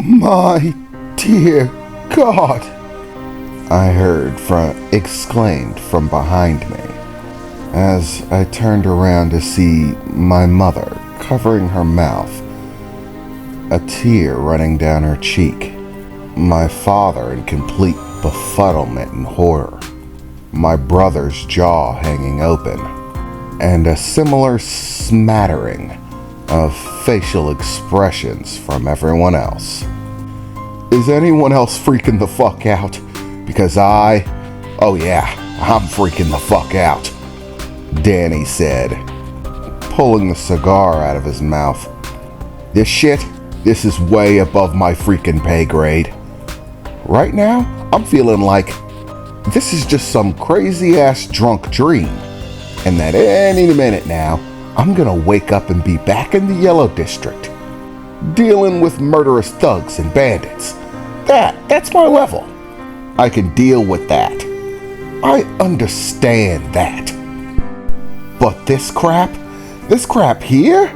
My dear God, I heard exclaimed from behind me as I turned around to see my mother covering her mouth, a tear running down her cheek, my father in complete befuddlement and horror, my brother's jaw hanging open, and a similar smattering of facial expressions from everyone else. Is anyone else freaking the fuck out? Because oh yeah, I'm freaking the fuck out, Danny said, pulling the cigar out of his mouth. This is way above my freaking pay grade. Right now, I'm feeling like this is just some crazy ass drunk dream, and that any minute now, I'm gonna wake up and be back in the Yellow District, dealing with murderous thugs and bandits. That's my level. I can deal with that. I understand that. But this crap here?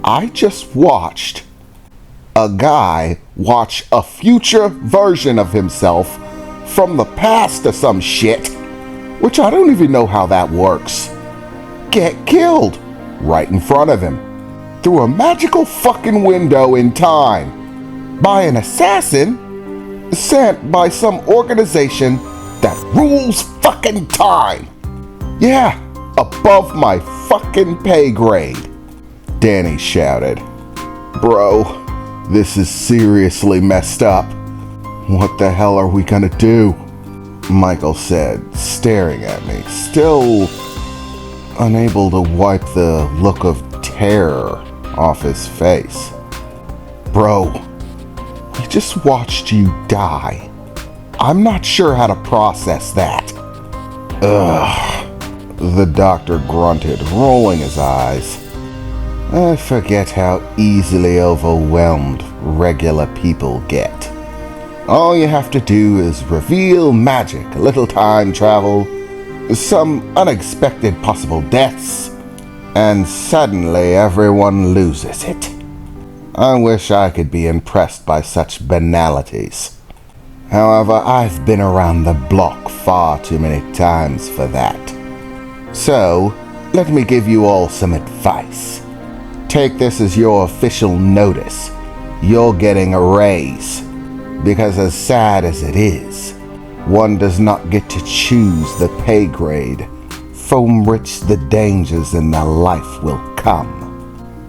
I just watched a guy watch a future version of himself from the past or some shit, which I don't even know how that works, get killed right in front of him through a magical fucking window in time by an assassin sent by some organization that rules fucking time. Yeah, above my fucking pay grade, Danny shouted. Bro, this is seriously messed up. What the hell are we gonna do? Michael said, staring at me, still unable to wipe the look of terror off his face. Bro, we just watched you die. I'm not sure how to process that. Ugh, the doctor grunted, rolling his eyes. I forget how easily overwhelmed regular people get. All you have to do is reveal magic, a little time travel, some unexpected possible deaths, and suddenly everyone loses it. I wish I could be impressed by such banalities. However, I've been around the block far too many times for that. So, let me give you all some advice. Take this as your official notice. You're getting a raise. Because as sad as it is, one does not get to choose the pay grade from which the dangers in their life will come.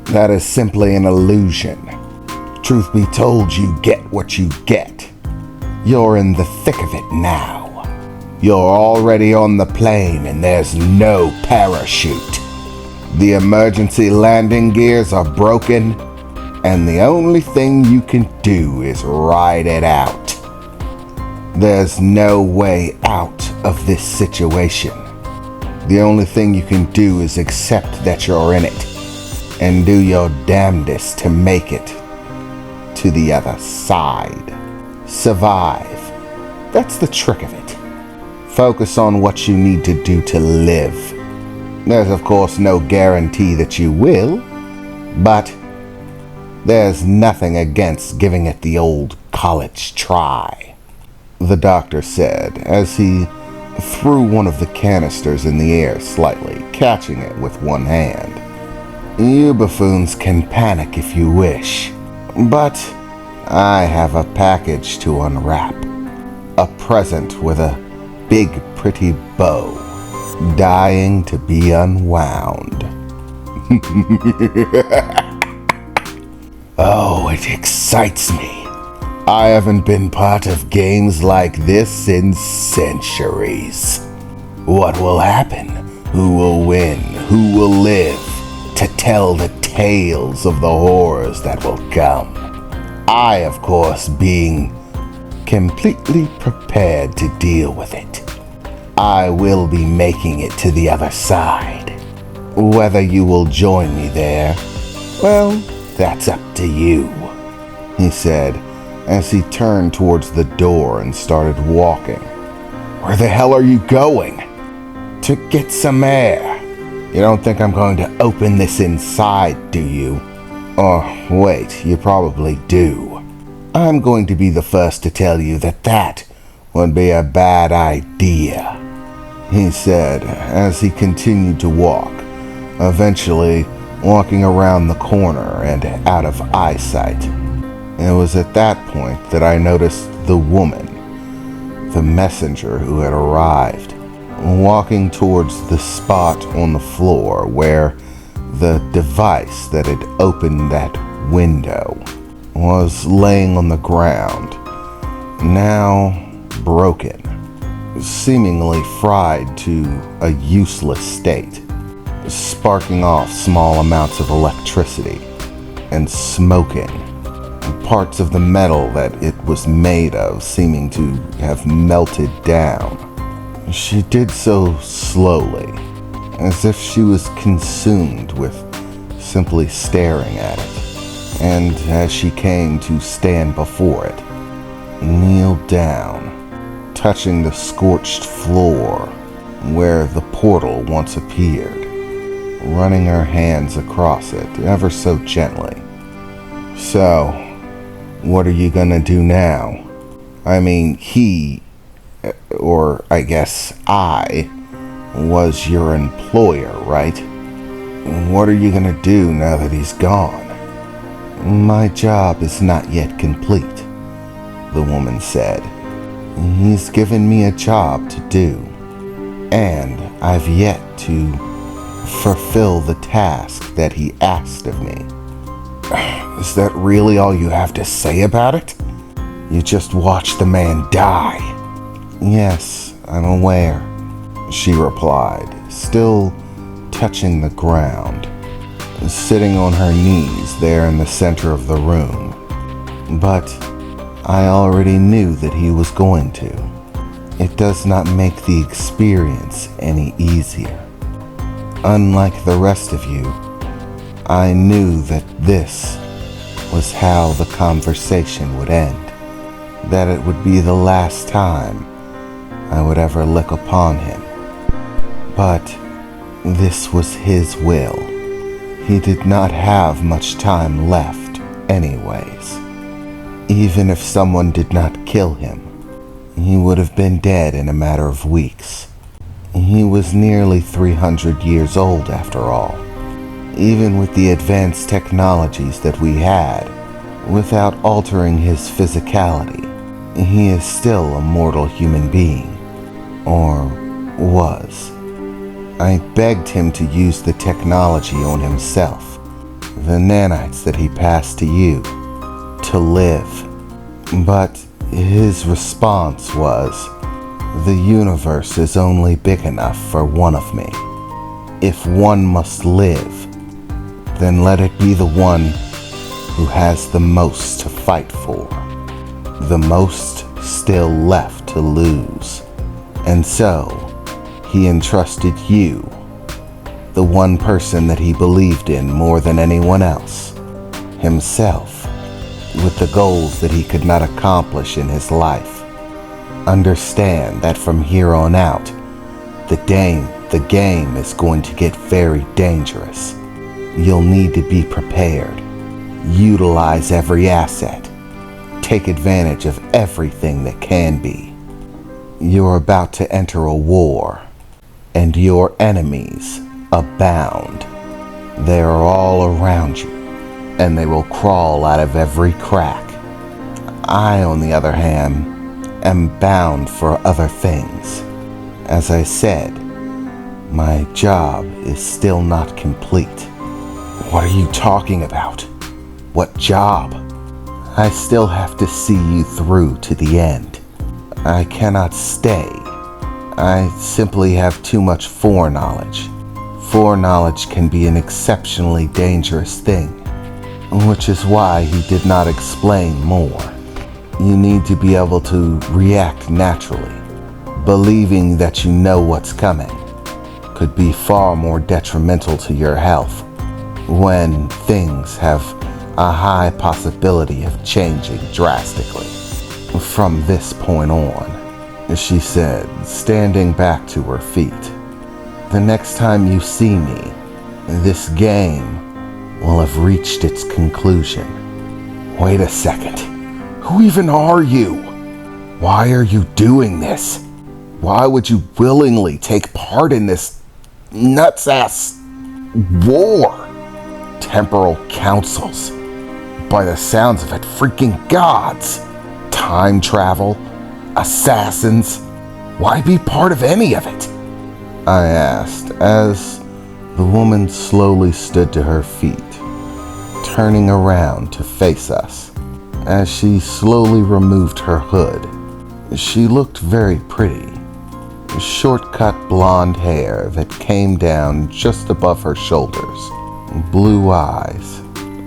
That is simply an illusion. Truth be told, you get what you get. You're in the thick of it now. You're already on the plane and there's no parachute. The emergency landing gears are broken, and the only thing you can do is ride it out. There's no way out of this situation. The only thing you can do is accept that you're in it and do your damnedest to make it to the other side. Survive. That's the trick of it. Focus on what you need to do to live. There's of course no guarantee that you will, but there's nothing against giving it the old college try, the doctor said as he threw one of the canisters in the air slightly, catching it with one hand. You buffoons can panic if you wish, but I have a package to unwrap. A present with a big pretty bow, dying to be unwound. Oh, it excites me. I haven't been part of games like this in centuries. What will happen? Who will win? Who will live to tell the tales of the horrors that will come? I, of course, being completely prepared to deal with it. I will be making it to the other side. Whether you will join me there, well, that's up to you, he said as he turned towards the door and started walking. Where the hell are you going? To get some air. You don't think I'm going to open this inside, do you? Oh, wait, you probably do. I'm going to be the first to tell you that that would be a bad idea, he said as he continued to walk, eventually walking around the corner and out of eyesight. It was at that point that I noticed the woman, the messenger who had arrived, walking towards the spot on the floor where the device that had opened that window was laying on the ground, now broken, seemingly fried to a useless state, sparking off small amounts of electricity and smoking, parts of the metal that it was made of seeming to have melted down. She did so slowly, as if she was consumed with simply staring at it, and as she came to stand before it, kneeled down, touching the scorched floor where the portal once appeared, running her hands across it ever so gently. So, what are you gonna do now? I mean, or I guess I, was your employer, right? What are you gonna do now that he's gone? My job is not yet complete, the woman said. He's given me a job to do, and I've yet to fulfill the task that he asked of me. Is that really all you have to say about it? You just watched the man die. Yes, I'm aware, she replied, still touching the ground, sitting on her knees there in the center of the room. But I already knew that he was going to. It does not make the experience any easier. Unlike the rest of you, I knew that this was how the conversation would end, that it would be the last time I would ever look upon him. But this was his will. He did not have much time left anyways. Even if someone did not kill him, he would have been dead in a matter of weeks. He was nearly 300 years old after all. Even with the advanced technologies that we had, without altering his physicality, he is still a mortal human being. Or was. I begged him to use the technology on himself, the nanites that he passed to you, to live. But his response was, the universe is only big enough for one of me. If one must live, then let it be the one who has the most to fight for, the most still left to lose. And so, he entrusted you, the one person that he believed in more than anyone else, himself, with the goals that he could not accomplish in his life. Understand that from here on out, the game is going to get very dangerous. You'll need to be prepared. Utilize every asset. Take advantage of everything that can be. You're about to enter a war, and your enemies abound. They are all around you, and they will crawl out of every crack. I, on the other hand, am bound for other things. As I said, my job is still not complete. What are you talking about? What job? I still have to see you through to the end. I cannot stay. I simply have too much foreknowledge. Foreknowledge can be an exceptionally dangerous thing, which is why he did not explain more. You need to be able to react naturally. Believing that you know what's coming could be far more detrimental to your health when things have a high possibility of changing drastically. From this point on, she said, standing back to her feet, the next time you see me, this game will have reached its conclusion. Wait a second. Who even are you? Why are you doing this? Why would you willingly take part in this nuts-ass war? Temporal councils. By the sounds of it, freaking gods. Time travel. Assassins. Why be part of any of it? I asked as the woman slowly stood to her feet, turning around to face us. As she slowly removed her hood, she looked very pretty. Short-cut blonde hair that came down just above her shoulders, blue eyes,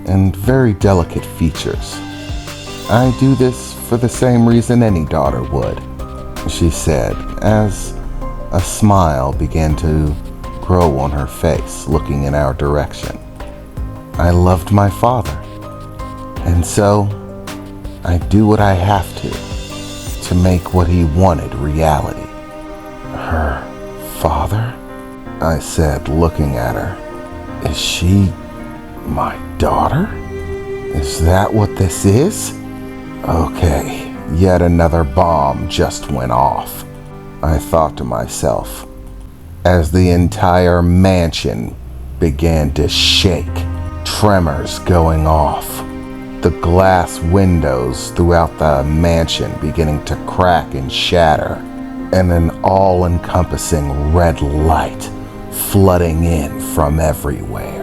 and very delicate features. I do this for the same reason any daughter would, she said, as a smile began to grow on her face, looking in our direction. I loved my father, and so I do what I have to make what he wanted reality. Her father? I said, looking at her. Is she my daughter? Is that what this is? Okay, yet another bomb just went off, I thought to myself, as the entire mansion began to shake, tremors going off, the glass windows throughout the mansion beginning to crack and shatter, and an all-encompassing red light flooding in from everywhere.